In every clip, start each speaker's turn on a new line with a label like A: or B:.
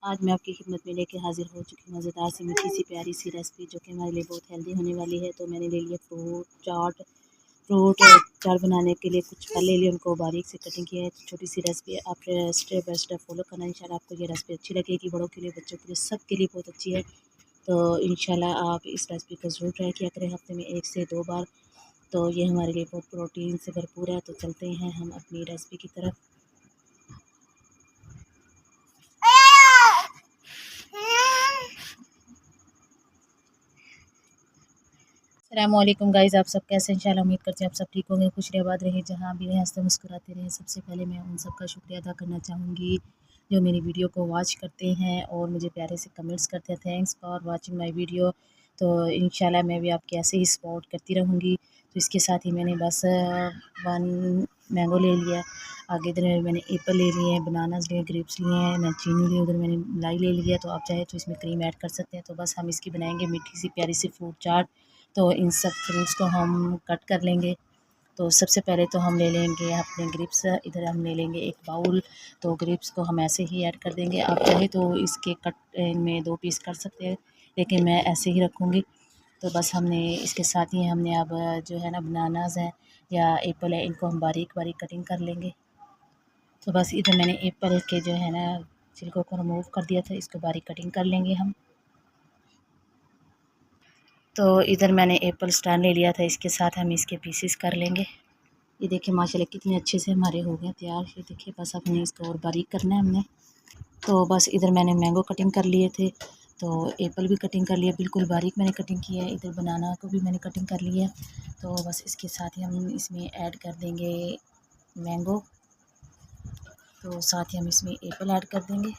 A: आज मैं आपकी खिदमत में लेके हाज़िर हो चुकी हूँ मज़ेदार सी मीठी सी प्यारी सी रेसिपी जो कि हमारे लिए बहुत हेल्दी होने वाली है। तो मैंने ले लिया फ्रूट चाट बनाने के लिए कुछ फल ले लिए, उनको बारीक से कटिंग किया है। छोटी सी रेसिपी है, आप स्टेप बाय स्टेप फॉलो करना। इंशाल्लाह आपको ये रेसिपी अच्छी लगेगी, बड़ों के लिए, बच्चों के लिए, सब के लिए बहुत अच्छी है। तो इंशाल्लाह आप इस रेसिपी को ज़रूर ट्राई किया करें हफ्ते में 1 से 2 बार। तो ये हमारे लिए बहुत प्रोटीन से भरपूर है। तो चलते हैं हम अपनी रेसिपी की तरफ। अस्सलामुअलैकुम गाइस, आप सब कैसे हैं? इंशाल्लाह उम्मीद करते हैं आप सब ठीक होंगे, खुश रहे, आबाद रहे, जहाँ भी रहें हंसते मुस्कुराते रहें। सबसे पहले मैं उन सब का शुक्रिया अदा करना चाहूँगी जो मेरी वीडियो को वॉच करते हैं और मुझे प्यारे से कमेंट्स करते हैं। Thanks for watching my video. तो इंशाल्लाह मैं भी आपके ऐसे ही सपोर्ट करती रहूँगी। तो इसके साथ ही मैंने बस 1 मैंगो ले लिया, आगे इधर मैंने एप्पल ले लिए हैं, बनानास लिए, ग्रेप्स लिए हैं, मैं चीनी ली, उधर मैंने मलाई ले लिया। तो आप चाहे तो इसमें क्रीम ऐड कर सकते हैं। तो बस हम इसकी बनाएंगे मीठी सी प्यारी सी फ्रूट चाट। तो इन सब फ्रूट्स को हम कट कर लेंगे। तो सबसे पहले तो हम ले लेंगे अपने ग्रेप्स, इधर हम ले लेंगे 1 बाउल। तो ग्रेप्स को हम ऐसे ही ऐड कर देंगे। आप चाहे तो इसके कट में 2 पीस कर सकते हैं, लेकिन मैं ऐसे ही रखूँगी। तो बस हमने इसके साथ ही हमने अब जो है ना बनानास है या एप्पल है, इनको हम बारीक बारीक कटिंग कर लेंगे। तो बस इधर मैंने एप्पल के जो है ना छिलकों को रिमूव कर दिया था, इसको बारीक कटिंग कर लेंगे हम। तो इधर मैंने एप्पल स्टैंड ले लिया था, इसके साथ हम इसके पीसेस कर लेंगे। ये देखिए माशाल्लाह कितने अच्छे से हमारे हो गए तैयार। ये देखिए बस अपने इसको और बारीक करना है हमने। तो बस इधर मैंने मैंगो कटिंग कर लिए थे, तो एप्पल भी कटिंग कर लिया, बिल्कुल बारीक मैंने कटिंग की है। इधर बनाना को भी मैंने कटिंग कर लिया है। तो बस इसके साथ ही हम इसमें ऐड कर देंगे मैंगो। तो साथ ही हम इसमें एप्पल ऐड कर देंगे।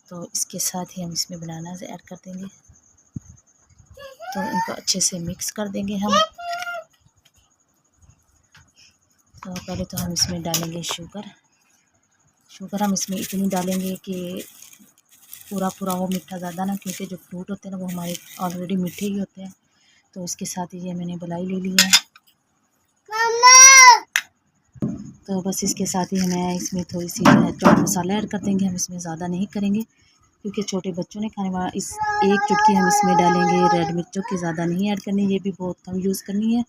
A: तो इसके साथ ही हम इसमें बनाना ऐड कर देंगे। तो इनको अच्छे से मिक्स कर देंगे हम। तो पहले तो हम इसमें डालेंगे शुगर हम इसमें इतनी डालेंगे कि पूरा हो, मीठा ज़्यादा ना, क्योंकि जो फ्रूट होते हैं ना वो हमारे ऑलरेडी मीठे ही होते हैं। तो इसके साथ ही ये मैंने मलाई ले ली है। तो बस इसके साथ ही हमें इसमें थोड़ी सी चाट मसाला ऐड कर देंगे। हम इसमें ज़्यादा नहीं करेंगे क्योंकि छोटे बच्चों ने खाने वाला। 1 चुटकी हम इसमें डालेंगे रेड मिर्चों की, ज़्यादा नहीं ऐड करनी, ये भी बहुत कम यूज़ करनी है,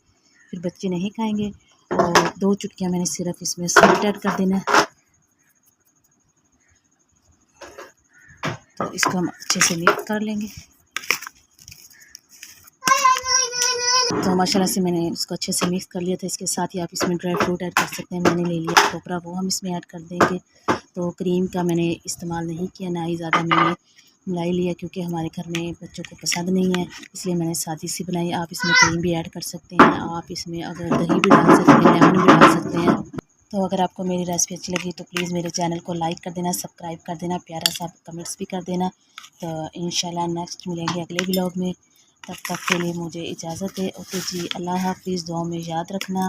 A: फिर बच्चे नहीं खाएंगे। और 2 चुटकियाँ मैंने सिर्फ इसमें सॉल्ट ऐड कर देना है। तो इसको हम अच्छे से मिक्स कर लेंगे। तो माशाल्लाह से मैंने इसको अच्छे से मिक्स कर लिया था। इसके साथ ही आप इसमें ड्राई फ्रूट ऐड कर सकते हैं। मैंने ले लिया खोपरा, वो हम इसमें ऐड कर देंगे। तो क्रीम का मैंने इस्तेमाल नहीं किया, ना ही ज़्यादा मैंने मलाई लिया, क्योंकि हमारे घर में बच्चों को पसंद नहीं है, इसलिए मैंने सादी सी बनाई। आप इसमें क्रीम भी ऐड कर सकते हैं, आप इसमें अगर दही भी डाल सकते हैं, लेमन भी डाल सकते हैं। तो अगर आपको मेरी रेसिपी अच्छी लगी तो प्लीज़ मेरे चैनल को लाइक कर देना, सब्सक्राइब कर देना, प्यारा सा कमेंट्स भी कर देना। तो इंशाल्लाह नेक्स्ट मिलेंगे अगले व्लॉग में। तब तक के लिए मुझे इजाज़त है। ओके जी, अल्लाह हाफ़िज़, दुआ में याद रखना।